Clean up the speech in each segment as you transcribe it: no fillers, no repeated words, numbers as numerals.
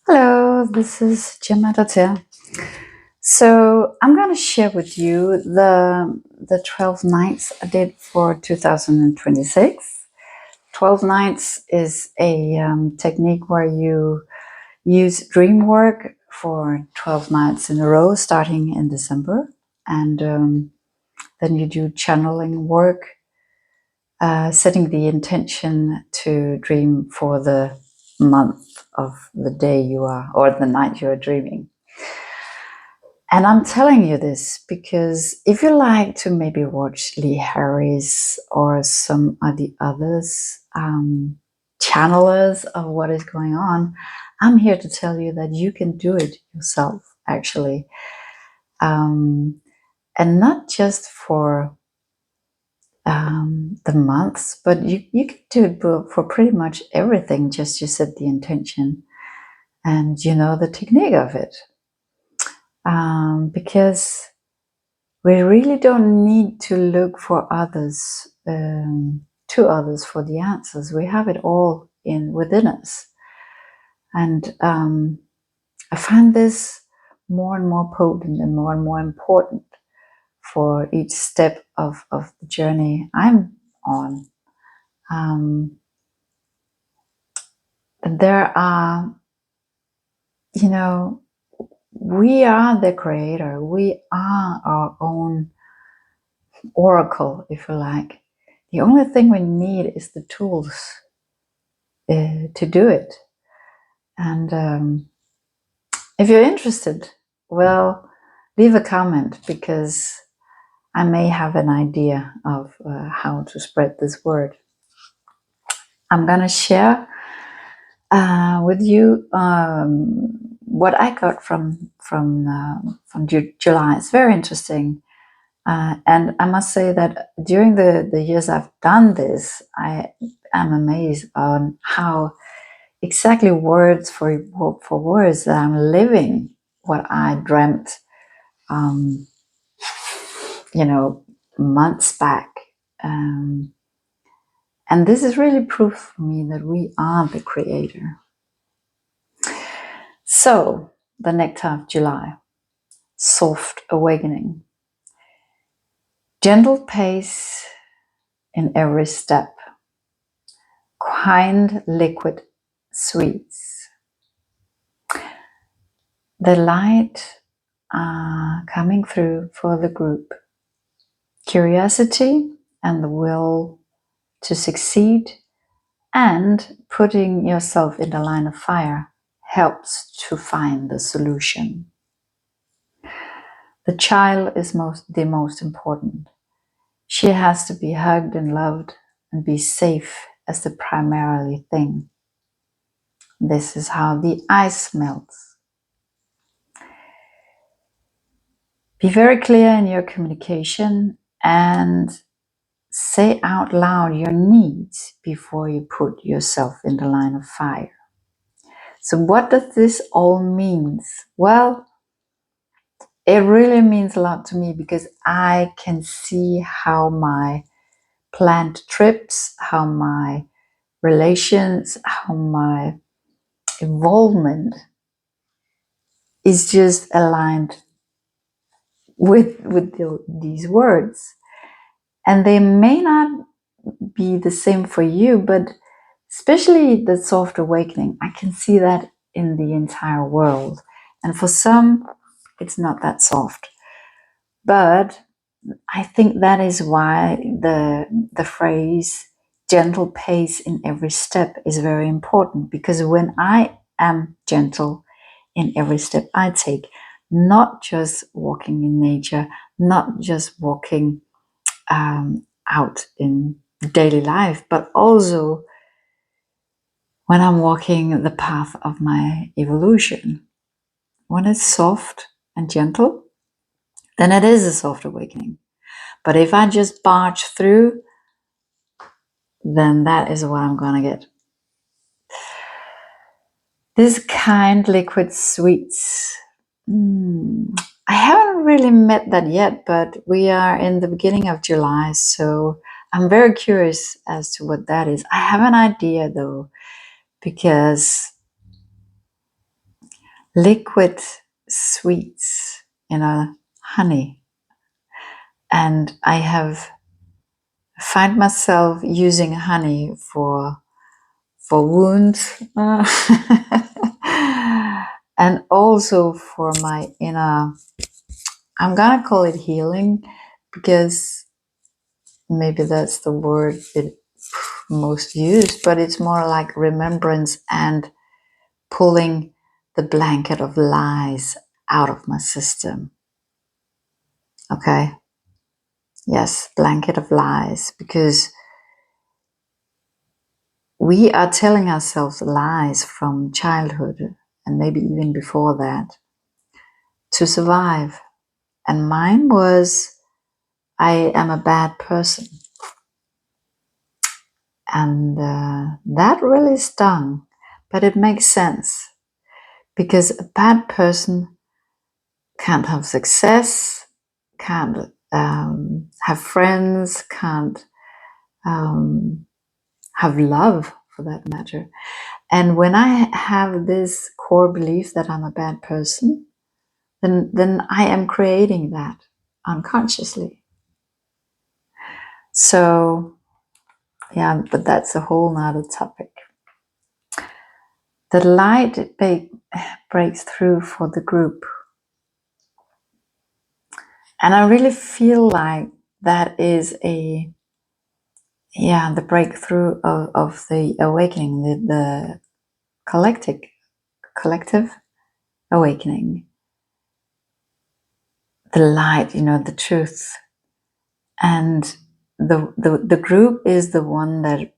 Hello, this is Gemma Dortea. So I'm going to share with you the 12 nights I did for 2026. 12 nights is a technique where you use dream work for 12 nights in a row, starting in December, and then you do channeling work, setting the intention to dream for the month of the day you are, or the night you are dreaming. And I'm telling you this because if you like to maybe watch Lee Harris or some of the others channelers of what is going on, I'm here to tell you that you can do it yourself, actually. And not just for the months, but you can do it for pretty much everything. Just you set the intention and you know the technique of it. Because we really don't need to look for others, to others for the answers. We have it all within us. And I find this more and more potent and more important for each step of the journey I'm on. There are, we are the creator. We are our own oracle, if you like. The only thing we need is the tools to do it. And if you're interested, well, leave a comment because I may have an idea of how to spread this word. I'm gonna share with you what I got from July. It's very interesting. And I must say that during the years I've done this, I am amazed on how exactly words for words that I'm living what I dreamt, months back. And this is really proof for me that we are the creator. So, the nectar of July, soft awakening. Gentle pace in every step. Kind liquid sweets. The light coming through for the group. Curiosity and the will to succeed and putting yourself in the line of fire helps to find the solution. The child is the most important. She has to be hugged and loved and be safe as the primary thing. This is how the ice melts. Be very clear in your communication and say out loud your needs before you put yourself in the line of fire. So what does this all mean? Well, it really means a lot to me because I can see how my planned trips, how my relations, how my involvement is just aligned with these words. And they may not be the same for you, but especially the soft awakening, I can see that in the entire world. And for some, it's not that soft. But I think that is why the phrase gentle pace in every step is very important, because when I am gentle in every step I take, not just walking in nature, not just walking out in daily life, but also when I'm walking the path of my evolution. When it's soft and gentle, then it is a soft awakening. But if I just barge through, then that is what I'm gonna get. This kind liquid sweets. I haven't really met that yet, but we are in the beginning of July, so I'm very curious as to what that is. I have an idea though, because liquid sweets, honey. And I find myself using honey for wounds, and also for my inner, I'm gonna call it healing, because maybe that's the word it most used, but it's more like remembrance and pulling the blanket of lies out of my system. Okay? Yes, blanket of lies, because we are telling ourselves lies from childhood and maybe even before that to survive. And mine was, I am a bad person. And that really stung, but it makes sense, because a bad person can't have success, can't have friends, can't have love for that matter. And when I have this core belief that I'm a bad person, then I am creating that unconsciously. So, yeah, but that's a whole nother topic. The light breaks through for the group. And I really feel like that is the breakthrough of the awakening, the collective awakening. The light, the truth. And the group is the one that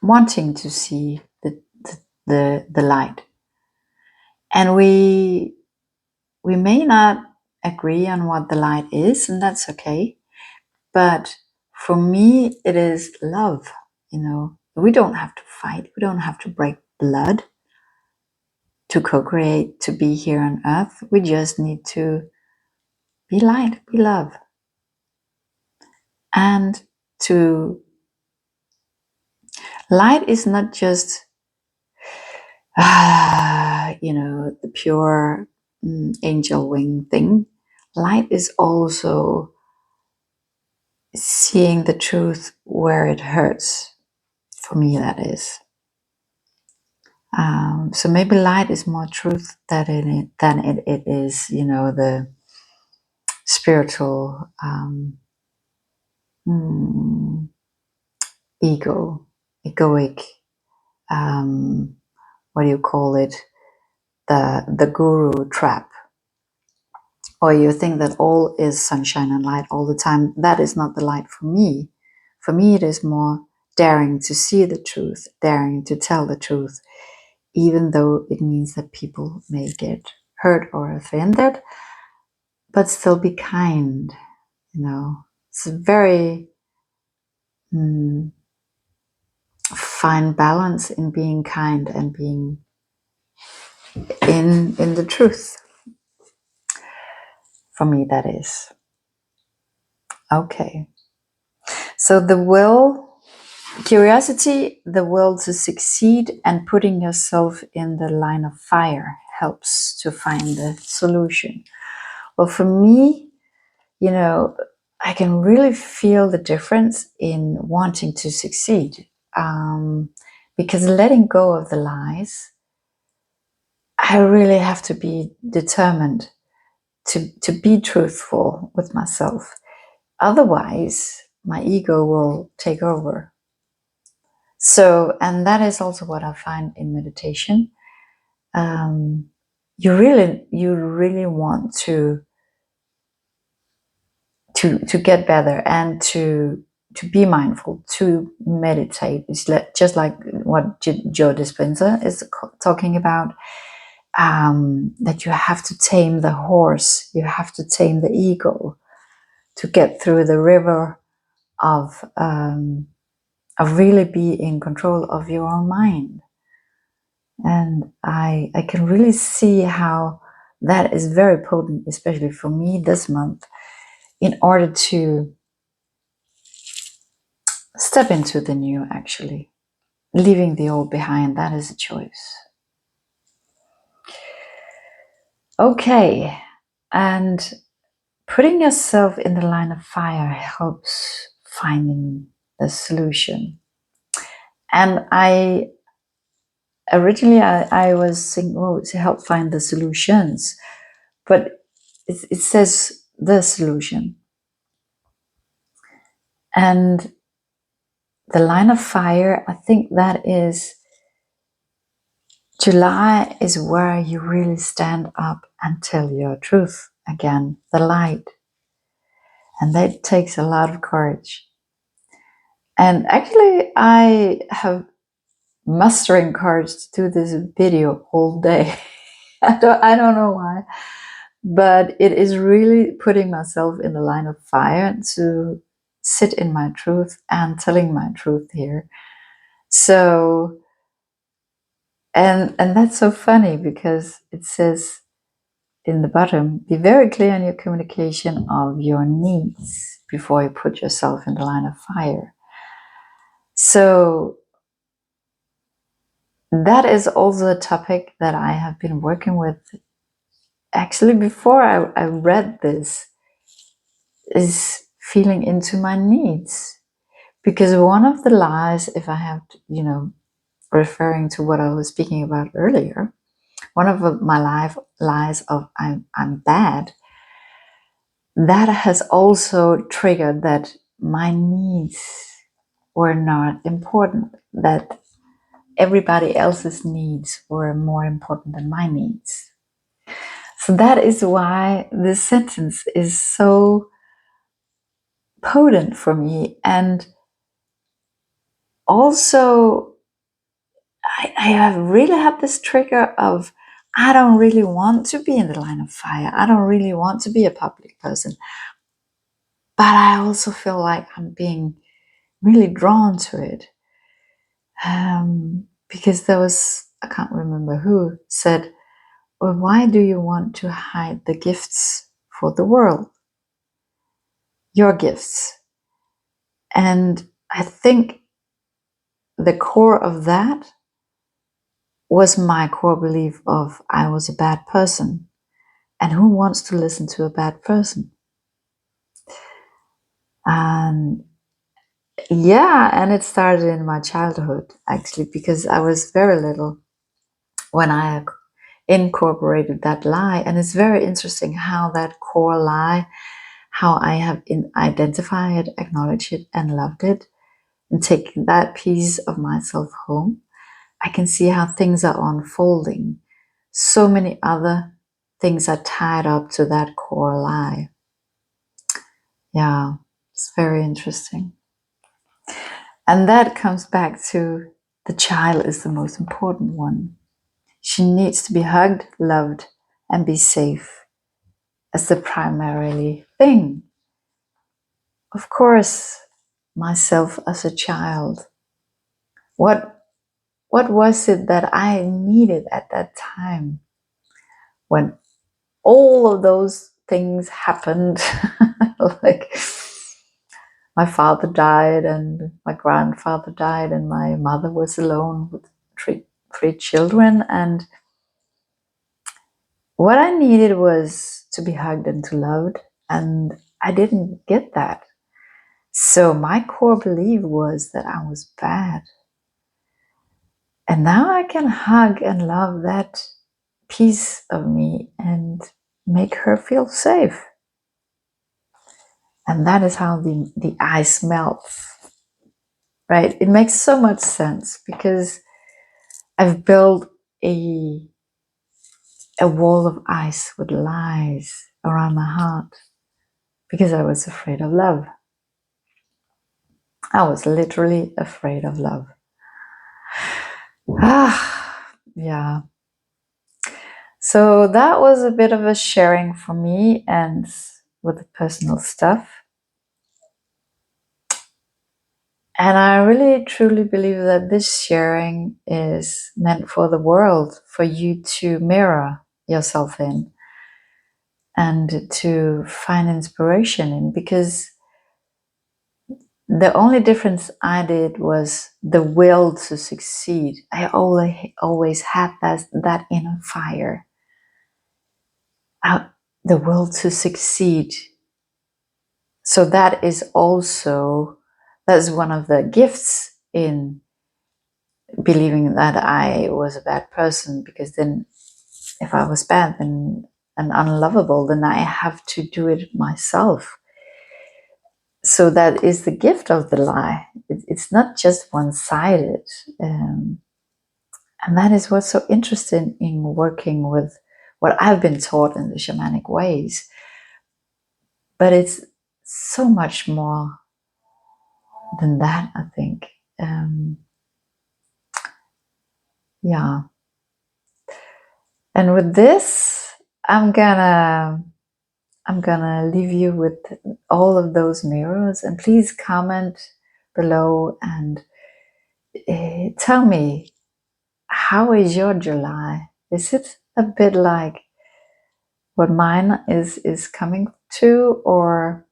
wanting to see the light. And we may not agree on what the light is, and that's okay. But for me, it is love. We don't have to fight. We don't have to break blood to co-create, to be here on earth. We just need to be light, be love. And light is not just, the pure angel wing thing. Light is also seeing the truth where it hurts. For me, that is. So maybe light is more truth than it is, the spiritual egoic, what do you call it? The guru trap. Or you think that all is sunshine and light all the time. That is not the light for me. For me, it is more daring to see the truth, daring to tell the truth, even though it means that people may get hurt or offended, but still be kind. It's a very fine balance in being kind and being in the truth. For me, that is. Okay. So curiosity, the will to succeed, and putting yourself in the line of fire helps to find the solution. Well, for me, I can really feel the difference in wanting to succeed, because letting go of the lies, I really have to be determined to be truthful with myself. Otherwise, my ego will take over. So, and that is also what I find in meditation. You really want to get better and to be mindful, to meditate. It's just like what Joe Dispenza is talking about, that you have to tame the horse, you have to tame the ego to get through the river of really be in control of your own mind. And I can really see how that is very potent, especially for me this month, in order to step into the new, actually. leaving the old behind, that is a choice. Okay, and putting yourself in the line of fire helps finding the solution. And originally I was thinking, oh, to help find the solutions, but it says the solution. And the line of fire, I think that is July is where you really stand up and tell your truth again, the light. And that takes a lot of courage. And actually, I have mustering courage to do this video all day. I don't know why, but it is really putting myself in the line of fire to sit in my truth and telling my truth here. So, and that's so funny because it says in the bottom, be very clear in your communication of your needs before you put yourself in the line of fire. So that is also a topic that I have been working with. Actually, before I read this, is feeling into my needs. Because one of the lies, if I have to, referring to what I was speaking about earlier, one of my lies of I'm bad, that has also triggered that my needs were not important, that everybody else's needs were more important than my needs. So that is why this sentence is so potent for me. And also, I have really had this trigger of, I don't really want to be in the line of fire. I don't really want to be a public person. But I also feel like I'm being really drawn to it. Because there was, I can't remember who said, well, why do you want to hide the gifts for the world? Your gifts. And I think the core of that was my core belief of I was a bad person. And who wants to listen to a bad person? And yeah, and it started in my childhood, actually, because I was very little when I incorporated that lie. And it's very interesting how that core lie, how I have identified, acknowledged it, and loved it, and taken that piece of myself home. I can see how things are unfolding. So many other things are tied up to that core lie. Yeah, it's very interesting. And that comes back to the child is the most important one. She needs to be hugged, loved, and be safe as the primarily thing. Of course, myself as a child, what was it that I needed at that time when all of those things happened? Like my father died and my grandfather died and my mother was alone with three children, and what I needed was to be hugged and to loved, and I didn't get that. So my core belief was that I was bad. And now I can hug and love that piece of me and make her feel safe. And that is how the ice melts, right? It makes so much sense because I've built a wall of ice with lies around my heart because I was afraid of love. I was literally afraid of love. Yeah. So that was a bit of a sharing for me and with the personal stuff. And I really truly believe that this sharing is meant for the world, for you to mirror yourself in and to find inspiration in, because The only difference I did was the will to succeed. I always had that inner fire, the will to succeed. So that's one of the gifts in believing that I was a bad person, because then if I was bad and unlovable, then I have to do it myself. So that is the gift of the lie. It's not just one-sided. And that is what's so interesting in working with what I've been taught in the shamanic ways. But it's so much more than that, I think. Yeah. And with this, I'm gonna leave you with all of those mirrors, and please comment below and tell me, how is your July? Is it a bit like what mine is coming to, or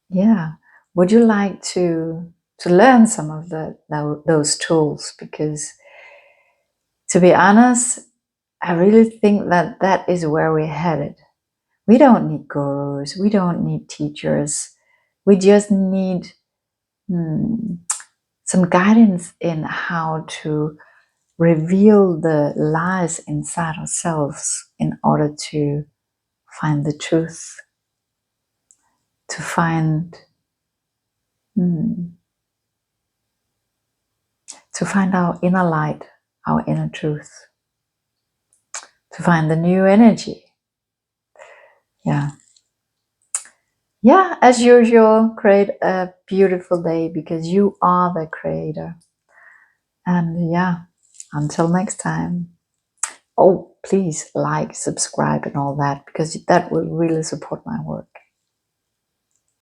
yeah, would you like to learn some of those tools? Because to be honest, I really think that is where we're headed. We don't need gurus, we don't need teachers, we just need some guidance in how to reveal the lies inside ourselves in order to find the truth, to find our inner light, our inner truth, to find the new energy. Yeah. Yeah, as usual, create a beautiful day, because you are the creator. And yeah, until next time. Oh, please like, subscribe and all that, because that will really support my work.